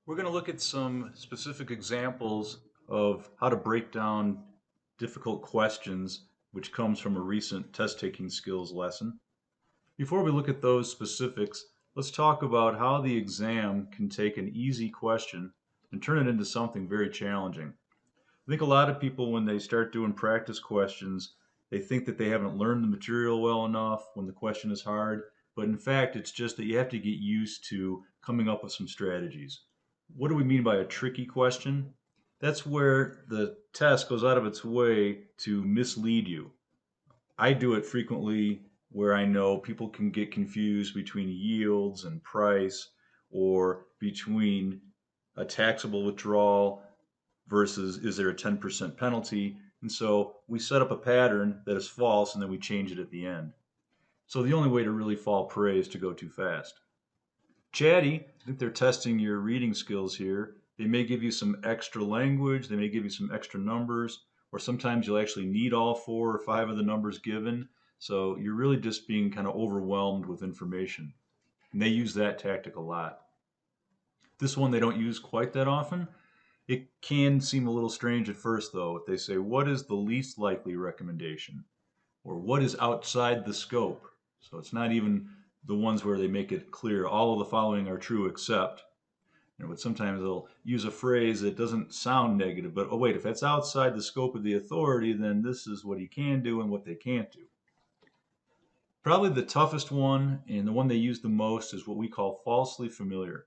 We're going to look at some specific examples of how to break down difficult questions, which comes from a recent test taking skills lesson. Before we look at those specifics, let's talk about how the exam can take an easy question and turn it into something very challenging. I think a lot of people, when they start doing practice questions, they think that they haven't learned the material well enough when the question is hard. But in fact, it's just that you have to get used to coming up with some strategies. What do we mean by a tricky question? That's where the test goes out of its way to mislead you. I do it frequently where I know people can get confused between yields and price or between a taxable withdrawal versus is there a 10% penalty. And so we set up a pattern that is false and then we change it at the end. So the only way to really fall prey is to go too fast. Chatty, I think they're testing your reading skills here. They may give you some extra language, they may give you some extra numbers, or sometimes you'll actually need all four or five of the numbers given. So you're really just being kind of overwhelmed with information. And they use that tactic a lot. This one they don't use quite that often. It can seem a little strange at first, though, if they say, what is the least likely recommendation? Or what is outside the scope? So it's not even the ones where they make it clear all of the following are true except. But sometimes they'll use a phrase that doesn't sound negative, but oh wait, if that's outside the scope of the authority, then this is what he can do and what they can't do. Probably the toughest one and the one they use the most is what we call falsely familiar.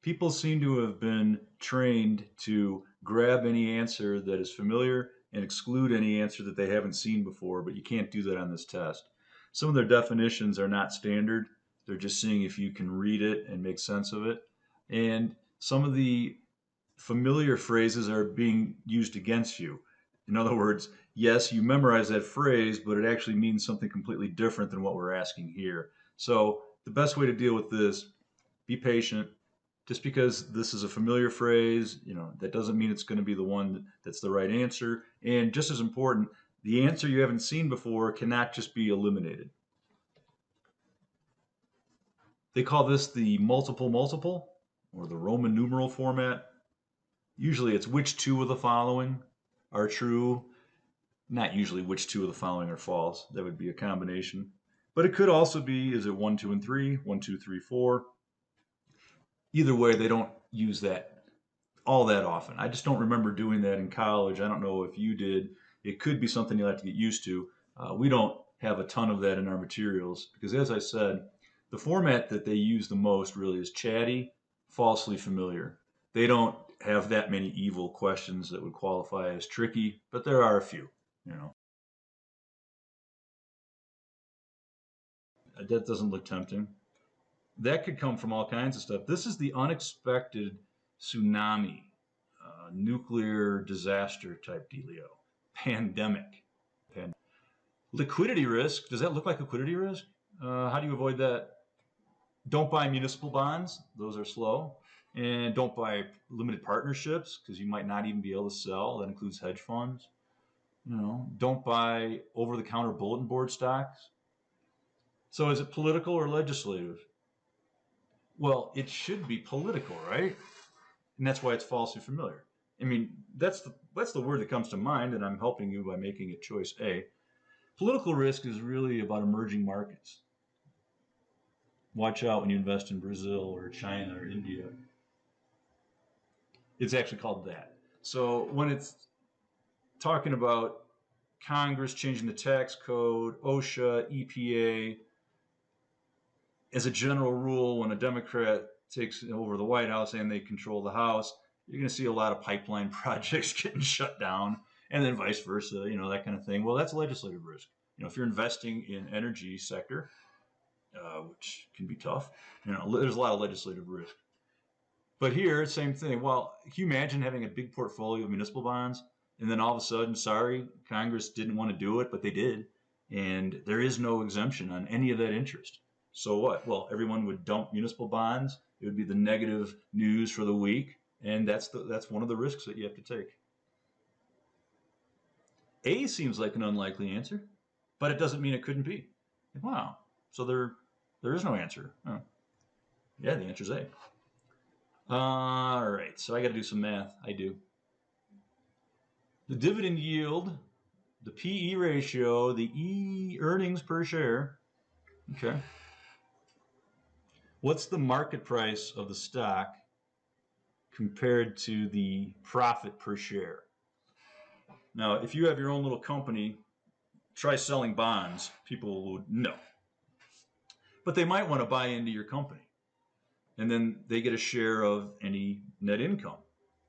People seem to have been trained to grab any answer that is familiar and exclude any answer that they haven't seen before, but you can't do that on this test. Some of their definitions are not standard. They're just seeing if you can read it and make sense of it. And some of the familiar phrases are being used against you. In other words, yes, you memorize that phrase, but it actually means something completely different than what we're asking here. So the best way to deal with this, be patient. Just because this is a familiar phrase, that doesn't mean it's going to be the one that's the right answer. And just as important, the answer you haven't seen before cannot just be eliminated. They call this the multiple multiple or the Roman numeral format. Usually it's which two of the following are true. Not usually which two of the following are false. That would be a combination. But it could also be, is it 1, 2, and 3, 1, 2, 3, 4. Either way, they don't use that all that often. I just don't remember doing that in college. I don't know if you did. It could be something you'll have to get used to. We don't have a ton of that in our materials because, as I said, the format that they use the most really is chatty, falsely familiar. They don't have that many evil questions that would qualify as tricky, but there are a few. That doesn't look tempting. That could come from all kinds of stuff. This is the unexpected tsunami, nuclear disaster type dealio, pandemic. Liquidity risk. Does that look like liquidity risk? How do you avoid that? Don't buy municipal bonds. Those are slow. And don't buy limited partnerships because you might not even be able to sell. That includes hedge funds. Don't buy over-the-counter bulletin board stocks. So is it political or legislative? Well, it should be political, right? And that's why it's falsely familiar. I mean, that's the word that comes to mind, and I'm helping you by making it choice A. Political risk is really about emerging markets. Watch out when you invest in Brazil or China or India. It's actually called that. So when it's talking about Congress changing the tax code, OSHA, EPA, as a general rule, when a Democrat takes over the White House and they control the House, you're going to see a lot of pipeline projects getting shut down, and then vice versa, that kind of thing. Well, that's legislative risk. If you're investing in energy sector, which can be tough, there's a lot of legislative risk. But here, same thing. Well, can you imagine having a big portfolio of municipal bonds, and then all of a sudden, sorry, Congress didn't want to do it, but they did, and there is no exemption on any of that interest. So what? Well, everyone would dump municipal bonds. It would be the negative news for the week, and that's one of the risks that you have to take. A seems like an unlikely answer, but it doesn't mean it couldn't be. Wow. So there is no answer. Oh. Yeah, the answer is A. All right, so I got to do some math. I do. The dividend yield, the PE ratio, the E earnings per share. Okay. What's the market price of the stock compared to the profit per share? Now, if you have your own little company, try selling bonds. People would know. But they might want to buy into your company. And then they get a share of any net income.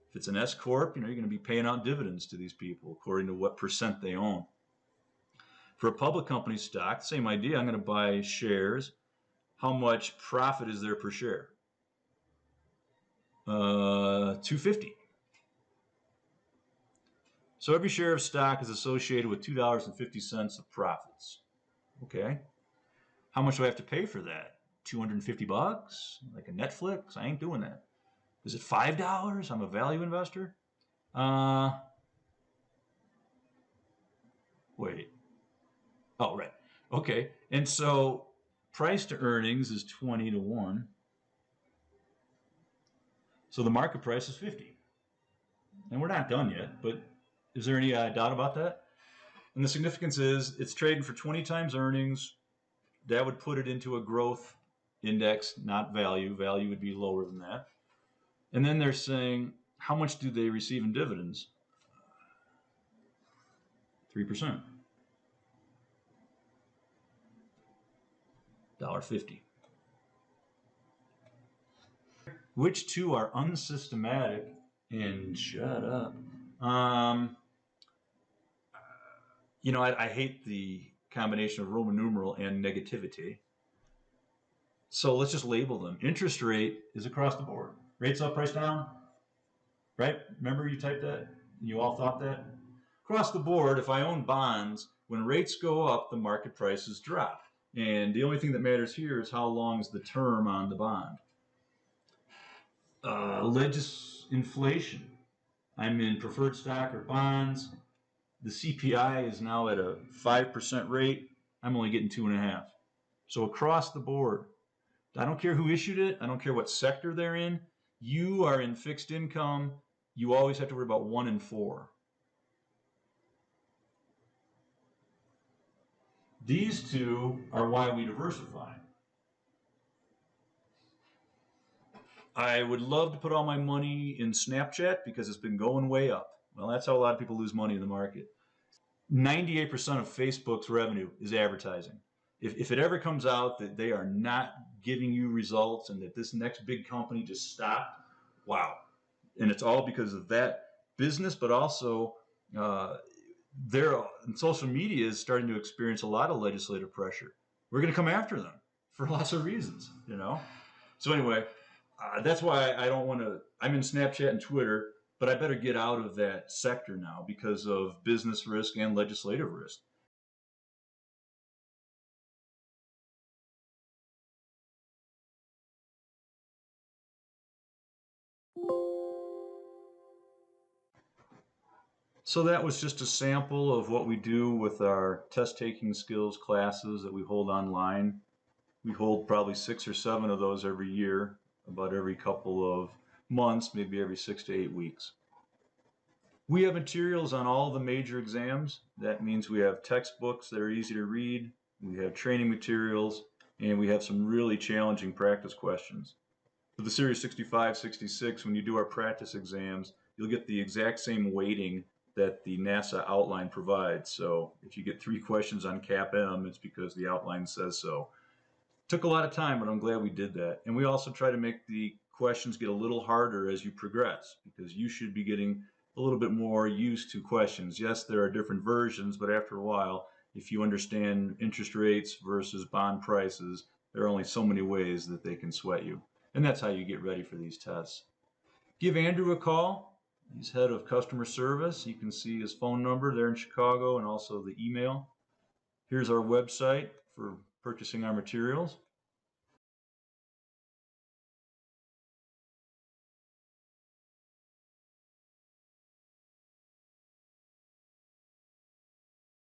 If it's an S corp, you're going to be paying out dividends to these people according to what percent they own. For a public company stock, same idea. I'm going to buy shares. How much profit is there per share? 250. So every share of stock is associated with $2.50 of profits. Okay. How much do I have to pay for that? $250? Like a Netflix? I ain't doing that. Is it $5? I'm a value investor. Wait. Oh, right. Okay. And so price to earnings is 20 to 1. So the market price is 50. And we're not done yet, but is there any doubt about that? And the significance is it's trading for 20 times earnings. That would put it into a growth index, not value. Value would be lower than that. And then they're saying, how much do they receive in dividends? 3%. $1.50. Which two are unsystematic and shut up? I hate the combination of Roman numeral and negativity. So let's just label them. Interest rate is across the board. Rates up, price down. Right? Remember you typed that? You all thought that? Across the board, if I own bonds, when rates go up, the market prices drop. And the only thing that matters here is how long is the term on the bond. Inflation. I'm in preferred stock or bonds. The CPI is now at a 5% rate. I'm only getting 2.5%. So across the board, I don't care who issued it. I don't care what sector they're in. You are in fixed income. You always have to worry about 1 in 4. These two are why we diversify. I would love to put all my money in Snapchat because it's been going way up. Well, that's how a lot of people lose money in the market. 98% of Facebook's revenue is advertising. If it ever comes out that they are not giving you results and that this next big company just stopped, wow. And it's all because of that business, but also social media is starting to experience a lot of legislative pressure. We're going to come after them for lots of reasons, So anyway, that's why I don't want to. I'm in Snapchat and Twitter, but I better get out of that sector now because of business risk and legislative risk. So that was just a sample of what we do with our test taking skills classes that we hold online. We hold probably 6 or 7 of those every year, about every couple of months, maybe every 6 to 8 weeks. We have materials on all the major exams. That means we have textbooks that are easy to read, we have training materials, and we have some really challenging practice questions. For the Series 65, 66, when you do our practice exams, you'll get the exact same weighting that the NASA outline provides. So if you get 3 questions on CAP-M, it's because the outline says so. Took a lot of time, but I'm glad we did that. And we also try to make the questions get a little harder as you progress, because you should be getting a little bit more used to questions. Yes, there are different versions, but after a while, if you understand interest rates versus bond prices, there are only so many ways that they can sweat you. And that's how you get ready for these tests. Give Andrew a call. He's head of customer service. You can see his phone number there in Chicago and also the email. Here's our website for purchasing our materials.